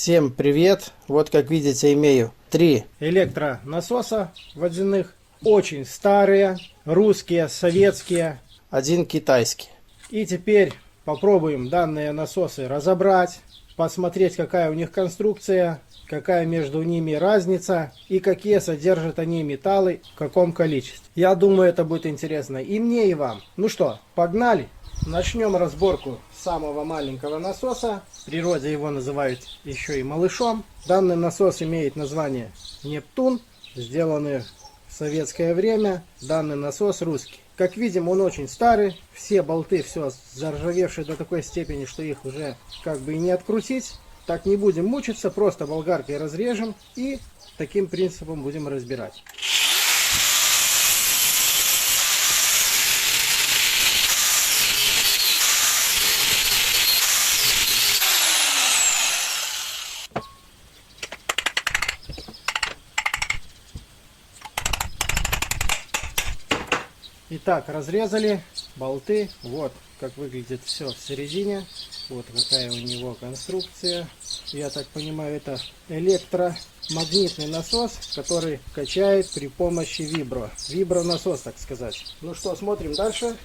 Всем привет! Вот как видите, имею 3 электронасоса водяных. Очень старые, русские, советские, один китайский. И теперь попробуем данные насосы разобрать, посмотреть, какая у них конструкция, какая между ними разница и какие содержат они металлы, в каком количестве. Я думаю, это будет интересно и мне, и вам. Ну что, погнали! Начнем разборку самого маленького насоса. В природе его называют еще и малышом. Данный насос имеет название Нептун, сделанный в советское время. Данный насос русский. Как видим, он очень старый. Все болты все заржавевшие до такой степени, что их уже как бы и не открутить. Так не будем мучиться, просто болгаркой разрежем и таким принципом будем разбирать. Итак, разрезали болты. Вот как выглядит все в середине. Вот какая у него конструкция. Я так понимаю, это электромагнитный насос, который качает при помощи вибронасос, так сказать. Ну что, смотрим дальше.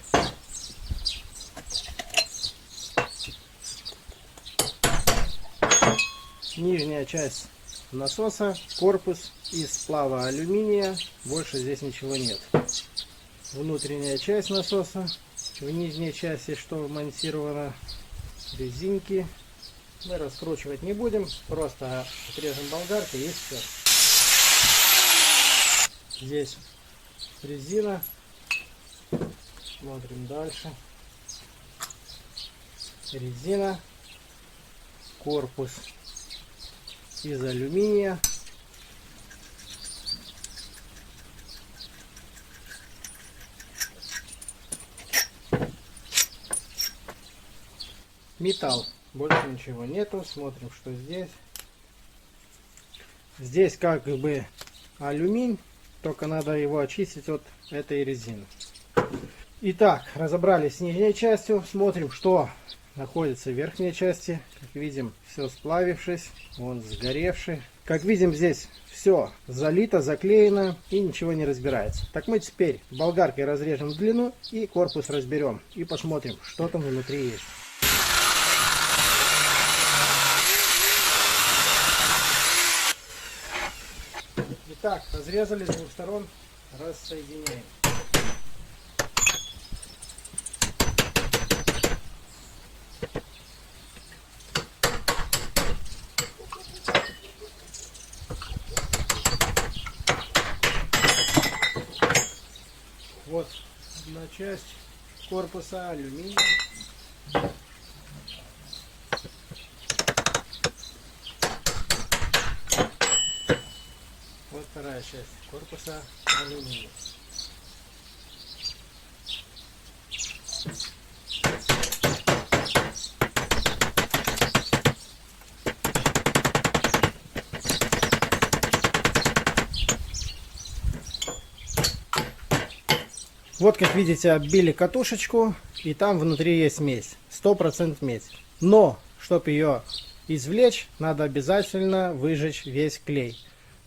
Нижняя часть насоса, корпус из сплава алюминия. Больше здесь ничего нет. Внутренняя часть насоса. В нижней части что вмонтировано? Резинки. Мы раскручивать не будем, просто отрежем болгаркой и все. Здесь резина. Смотрим дальше. Резина. Корпус из алюминия. Металл. Больше ничего нету. Смотрим, что здесь. Здесь как бы алюминий, только надо его очистить от этой резины. Итак, разобрались с нижней частью. Смотрим, что находится в верхней части. Как видим, все сплавившись, он сгоревший. Как видим, здесь все залито, заклеено и ничего не разбирается. Так мы теперь болгаркой разрежем в длину и корпус разберем. И посмотрим, что там внутри есть. Итак, разрезали с двух сторон, рассоединяем. Вот одна часть корпуса алюминия. Вот вторая часть корпуса алюминия. Вот как видите, оббили катушечку, и там внутри есть медь, 100% медь. Но, чтобы ее извлечь, надо обязательно выжечь весь клей.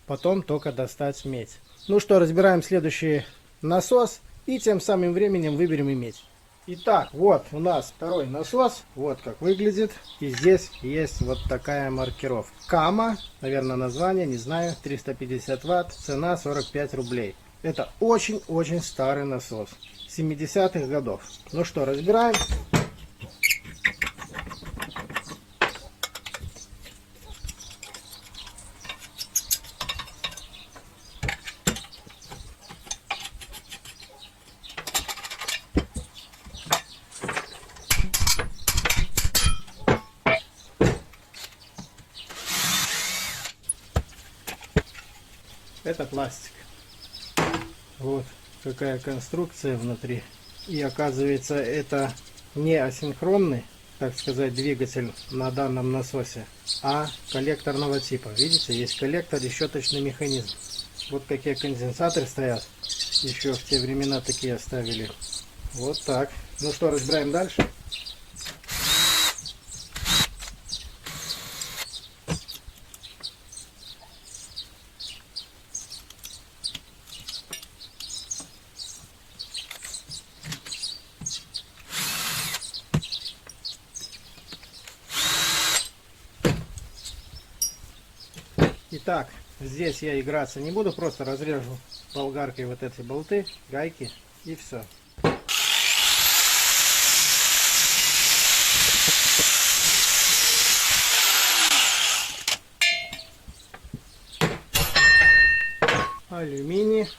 Потом только достать медь. Ну что, разбираем следующий насос и тем самым временем выберем и медь. Итак, вот у нас второй насос. Вот как выглядит. И здесь есть вот такая маркировка. Кама, наверное, название, не знаю. 350 ватт, цена 45 рублей. Это очень-очень старый насос. 70-х годов. Ну что, разбираем. Это пластик. Вот какая конструкция внутри. И оказывается, это не асинхронный, так сказать, двигатель на данном насосе, а коллекторного типа. Видите, есть коллектор и щеточный механизм. Вот какие конденсаторы стоят. Еще в те времена такие оставили. Вот так. Ну что, разбираем дальше. Итак, здесь я играться не буду, просто разрежу болгаркой вот эти болты, гайки и все. Алюминий.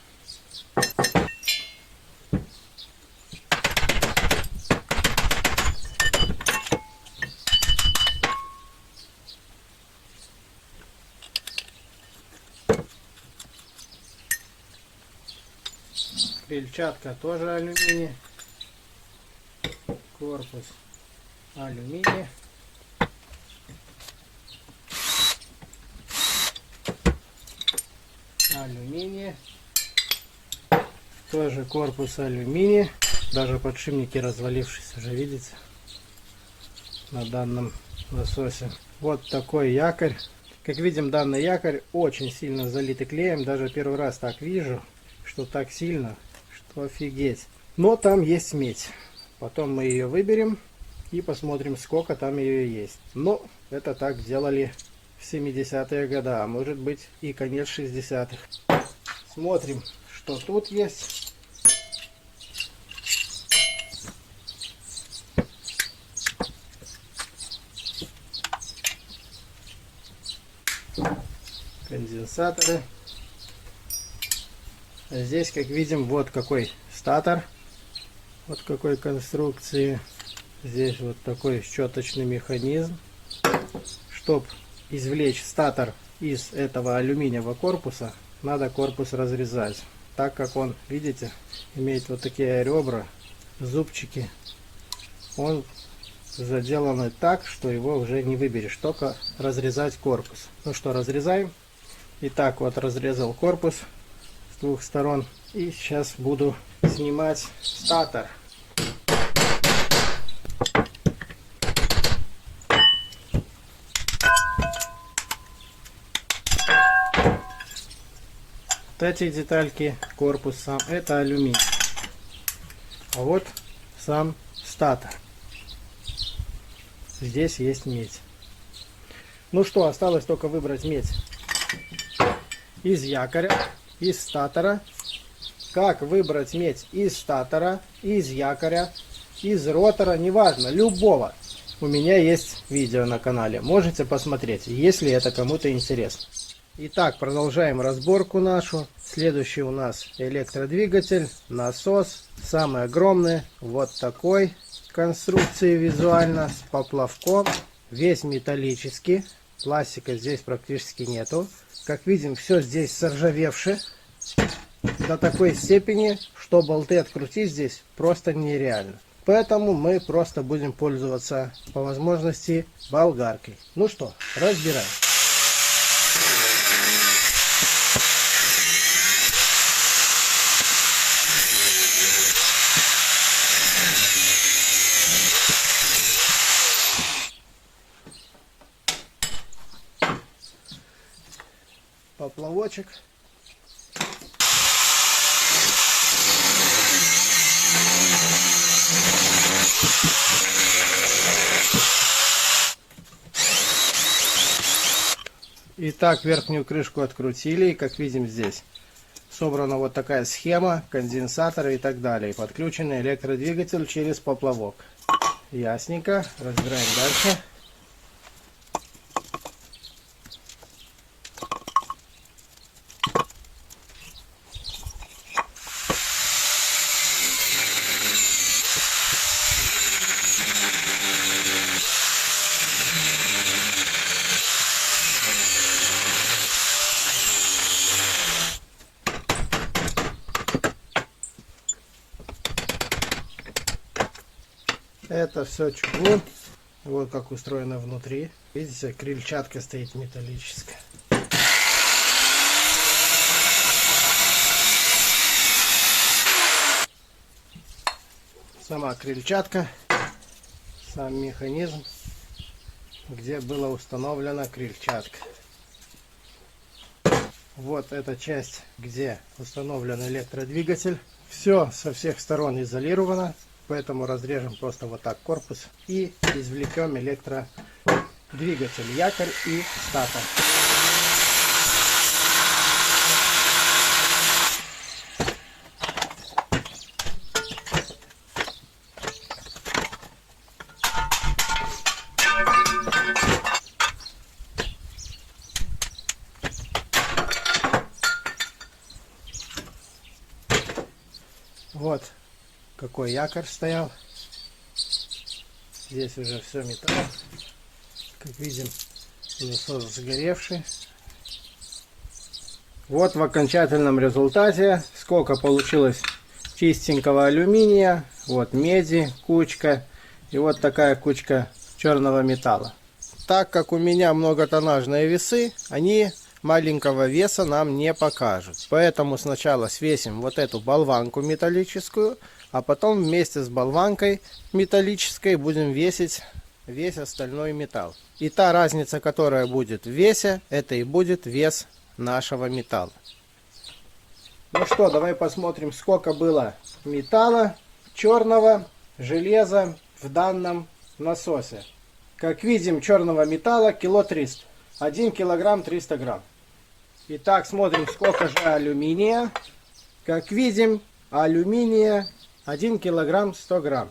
Крыльчатка тоже алюминий. Корпус алюминий. Алюминий. Тоже корпус алюминий. Даже подшипники развалившиеся уже видите на данном насосе. Вот такой якорь. Как видим, данный якорь очень сильно залитый клеем. Даже первый раз так вижу, что так сильно, что офигеть. Но там есть медь. Потом мы ее выберем и посмотрим, сколько там ее есть. Но это так делали в 70-е годы, а может быть и конец 60-х. Смотрим, что тут есть. Конденсаторы. А здесь, как видим, вот какой статор. Вот какой конструкции. Здесь вот такой щеточный механизм. Чтобы извлечь статор из этого алюминиевого корпуса, надо корпус разрезать. Так как он, видите, имеет вот такие ребра, зубчики. Он заделан так, что его уже не выберешь. Только разрезать корпус. Ну что, разрезаем. Итак, вот разрезал корпус с двух сторон. И сейчас буду снимать статор. Вот эти детальки, корпус сам, это алюминий. А вот сам статор. Здесь есть медь. Ну что, осталось только выбрать медь из якоря, из статора. Как выбрать медь из статора, из якоря, из ротора, неважно, любого. У меня есть видео на канале, можете посмотреть, если это кому-то интересно. Итак, продолжаем разборку нашу. Следующий у нас электродвигатель, насос, самый огромный, вот такой конструкции визуально, с поплавком, весь металлический, пластика здесь практически нету. Как видим, все здесь заржавевшее до такой степени, что болты открутить здесь просто нереально. Поэтому мы просто будем пользоваться по возможности болгаркой. Ну что, разбираем. Поплавочек. Итак, верхнюю крышку открутили, и как видим, здесь собрана вот такая схема, конденсаторы и так далее. Подключен электродвигатель через поплавок. Ясненько. Разбираем дальше. Это все чугун. Вот как устроено внутри. Видите, крыльчатка стоит металлическая. Сама крыльчатка, сам механизм, где была установлена крыльчатка. Вот эта часть, где установлен электродвигатель. Все со всех сторон изолировано. Поэтому разрежем просто вот так корпус и извлекем электродвигатель, якорь и статор. Вот какой якорь стоял. Здесь уже все металл. Как видим, насос сгоревший. Вот в окончательном результате сколько получилось чистенького алюминия. Вот меди кучка. И вот такая кучка черного металла. Так как у меня многотоннажные весы, они маленького веса нам не покажут. Поэтому сначала свесим вот эту болванку металлическую, а потом вместе с болванкой металлической будем весить весь остальной металл. И та разница, которая будет в весе, это и будет вес нашего металла. Ну что, давай посмотрим, сколько было металла черного, железа в данном насосе. Как видим, черного металла кило 300. 1 килограмм 300 грамм. Итак, смотрим, сколько же алюминия. Как видим, алюминия 1 килограмм 100 грамм.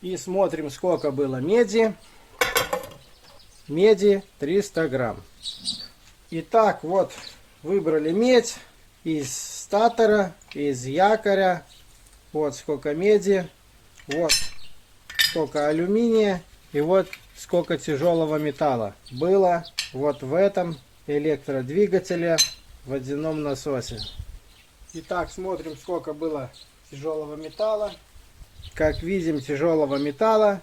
И смотрим, сколько было меди. Меди 300 грамм. Итак, вот выбрали медь из статора, из якоря. Вот сколько меди. Вот сколько алюминия. И вот сколько тяжелого металла было вот в этом электродвигателе в водяном насосе. Итак, смотрим, сколько было тяжелого металла. Как видим, тяжелого металла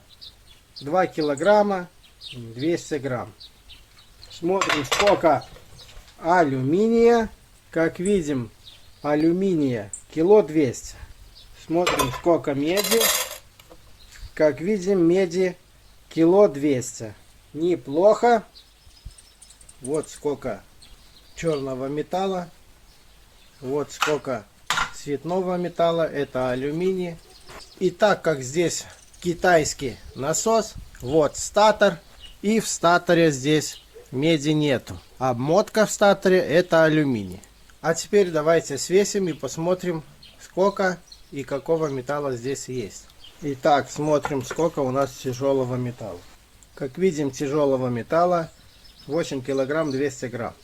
2 килограмма 200 грамм. Смотрим, сколько алюминия. Как видим, алюминия кило 200. Смотрим, сколько меди. Как видим, меди кило 200. Неплохо. Вот сколько черного металла. Вот сколько цветного металла. Это алюминий. И так как здесь китайский насос, вот статор. И в статоре здесь меди нету. Обмотка в статоре это алюминий. А теперь давайте свесим и посмотрим, сколько и какого металла здесь есть. Итак, смотрим, сколько у нас тяжелого металла. Как видим, тяжелого металла 8 килограмм 200 грамм.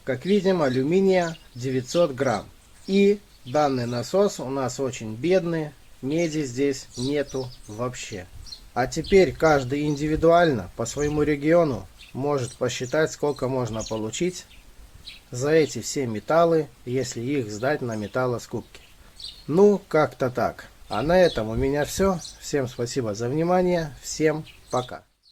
Как видим, алюминия 900 грамм. И данный насос у нас очень бедный. Меди здесь нету вообще. А теперь каждый индивидуально по своему региону может посчитать, сколько можно получить за эти все металлы, если их сдать на металлоскупке. Ну, как-то так. А на этом у меня все. Всем спасибо за внимание. Всем пока.